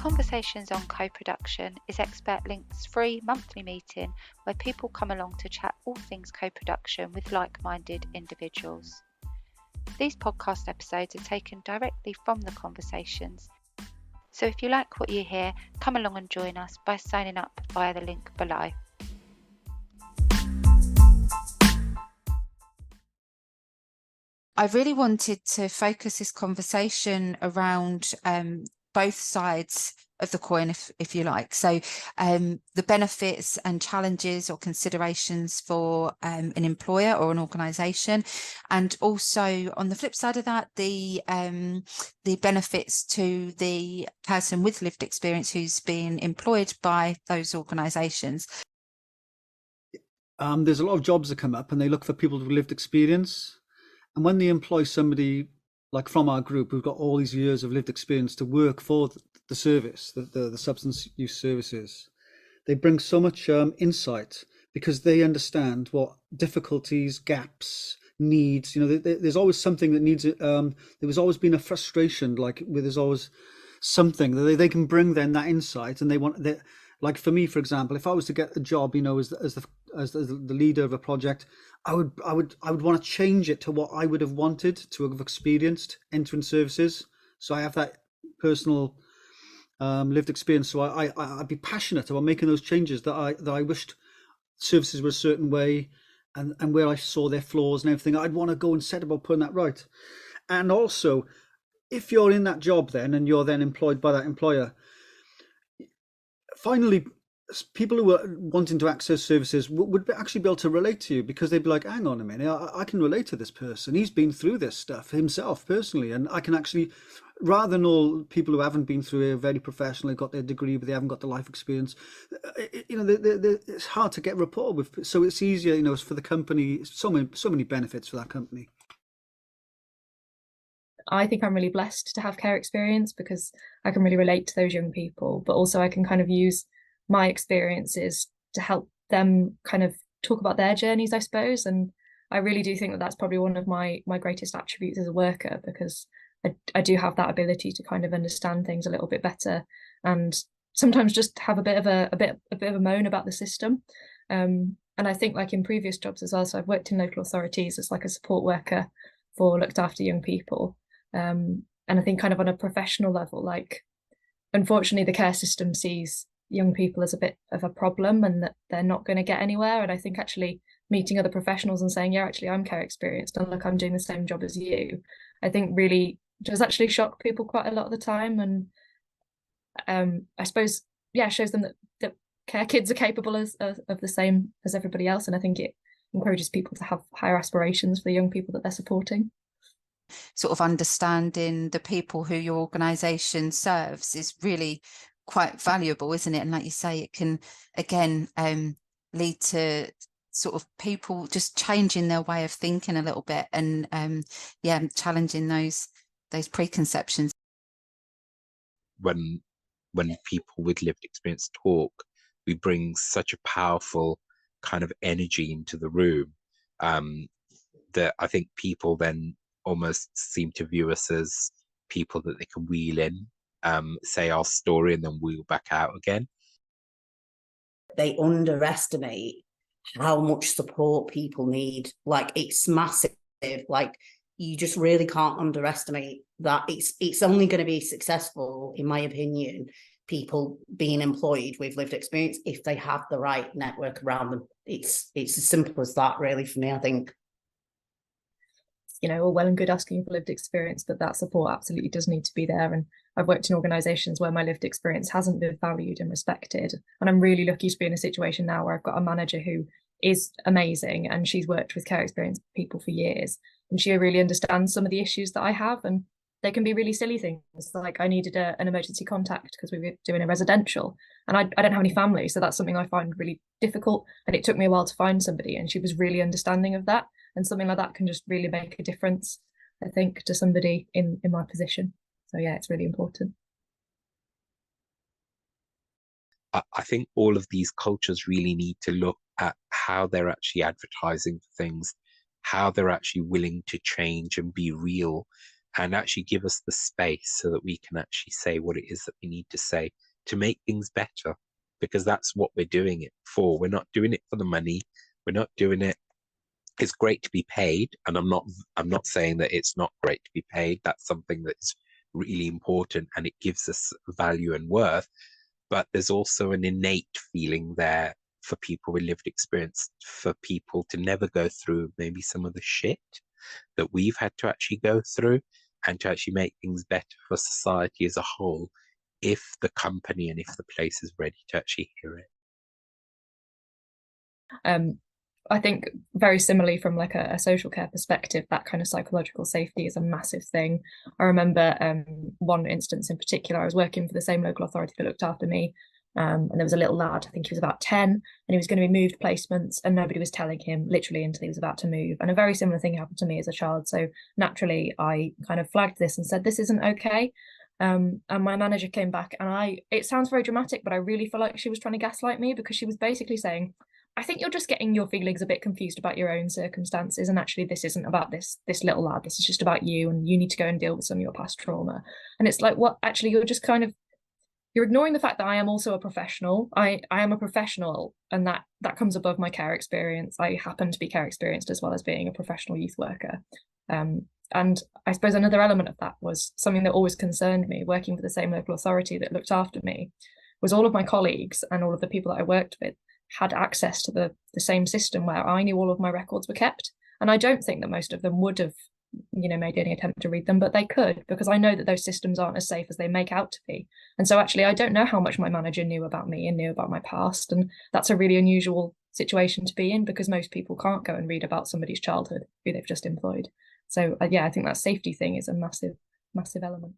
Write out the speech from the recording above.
Conversations on Co-Production is Expert Link's free monthly meeting where people come along to chat all things co-production with like-minded individuals. These podcast episodes are taken directly from the conversations, so if you like what you hear, come along and join us by signing up via the link below. I really wanted to focus this conversation around both sides of the coin, if you like. So the benefits and challenges or considerations for an employer or an organisation, and also on the flip side of that, the benefits to the person with lived experience who's been employed by those organisations. There's a lot of jobs that come up and they look for people with lived experience. And when they employ somebody like from our group who've got all these years of lived experience to work for the service, the substance use services, they bring so much insight because they understand what difficulties, gaps, needs. You know, there's always something that needs it. There's always been a frustration, like where there's always something that they can bring then that insight, and they want that. Like for me, for example, if I was to get a job, you know, as the leader of a project, I would want to change it to what I would have wanted to have experienced entering services. So I have that personal lived experience. So I'd be passionate about making those changes that I wished services were a certain way, and where I saw their flaws and everything. I'd want to go and set about putting that right. And also, if you're in that job then and you're then employed by that employer, finally, people who are wanting to access services would actually be able to relate to you, because they'd be like, hang on a minute, I can relate to this person. He's been through this stuff himself personally, and I can actually, rather than all people who haven't been through it, very professionally, got their degree, but they haven't got the life experience, you know, it's hard to get rapport with. So it's easier, you know, for the company, so many benefits for that company. I think I'm really blessed to have care experience because I can really relate to those young people, but also I can kind of use my experiences to help them kind of talk about their journeys, I suppose. And I really do think that that's probably one of my greatest attributes as a worker, because I do have that ability to kind of understand things a little bit better, and sometimes just have a bit of a moan about the system. And I think, like in previous jobs as well, so I've worked in local authorities as like a support worker for looked after young people. And I think kind of on a professional level, like, unfortunately, the care system sees young people as a bit of a problem and that they're not going to get anywhere. And I think actually meeting other professionals and saying, yeah, actually, I'm care experienced and look, I'm doing the same job as you, I think really does actually shock people quite a lot of the time. And I suppose, yeah, shows them that care kids are capable of the same as everybody else. And I think it encourages people to have higher aspirations for the young people that they're supporting. Sort of understanding the people who your organisation serves is really quite valuable, isn't it? And like you say, it can again lead to sort of people just changing their way of thinking a little bit, and challenging those preconceptions. When people with lived experience talk, we bring such a powerful kind of energy into the room that I think people then almost seem to view us as people that they can wheel in, say our story, and then wheel back out again. They underestimate how much support people need. Like, it's massive. Like, you just really can't underestimate that. It's only going to be successful, in my opinion, people being employed with lived experience, if they have the right network around them. It's as simple as that, really, for me, I think. You know, all well and good asking for lived experience, but that support absolutely does need to be there. And I've worked in organisations where my lived experience hasn't been valued and respected. And I'm really lucky to be in a situation now where I've got a manager who is amazing, and she's worked with care experienced people for years. And she really understands some of the issues that I have. And they can be really silly things. Like, I needed an emergency contact because we were doing a residential, and I don't have any family. So that's something I find really difficult. And it took me a while to find somebody, and she was really understanding of that. And something like that can just really make a difference, I think, to somebody in my position. So yeah, it's really important. I think all of these cultures really need to look at how they're actually advertising for things, how they're actually willing to change and be real, and actually give us the space so that we can actually say what it is that we need to say to make things better, because that's what we're doing it for. We're not doing it for the money. We're not doing it. It's great to be paid, and I'm not saying that it's not great to be paid. That's something that's really important, and it gives us value and worth. But there's also an innate feeling there for people with lived experience, for people to never go through maybe some of the shit that we've had to actually go through, and to actually make things better for society as a whole, if the company and if the place is ready to actually hear it. I think very similarly from like a social care perspective, that kind of psychological safety is a massive thing. I remember one instance in particular, I was working for the same local authority that looked after me, and there was a little lad, I think he was about 10, and he was going to be moved placements, and nobody was telling him literally until he was about to move. And a very similar thing happened to me as a child. So naturally, I kind of flagged this and said, this isn't okay. And my manager came back, and it sounds very dramatic, but I really feel like she was trying to gaslight me, because she was basically saying, I think you're just getting your feelings a bit confused about your own circumstances, and actually this isn't about this little lad, this is just about you, and you need to go and deal with some of your past trauma. And it's like, what, actually you're just kind of, you're ignoring the fact that I am also a professional. I am a professional, and that comes above my care experience. I happen to be care experienced as well as being a professional youth worker. And I suppose another element of that was something that always concerned me, working for the same local authority that looked after me, was all of my colleagues and all of the people that I worked with had access to the same system where I knew all of my records were kept. And I don't think that most of them would have, made any attempt to read them, but they could, because I know that those systems aren't as safe as they make out to be. And so actually, I don't know how much my manager knew about me and knew about my past. And that's a really unusual situation to be in, because most people can't go and read about somebody's childhood who they've just employed. So yeah, I think that safety thing is a massive, massive element.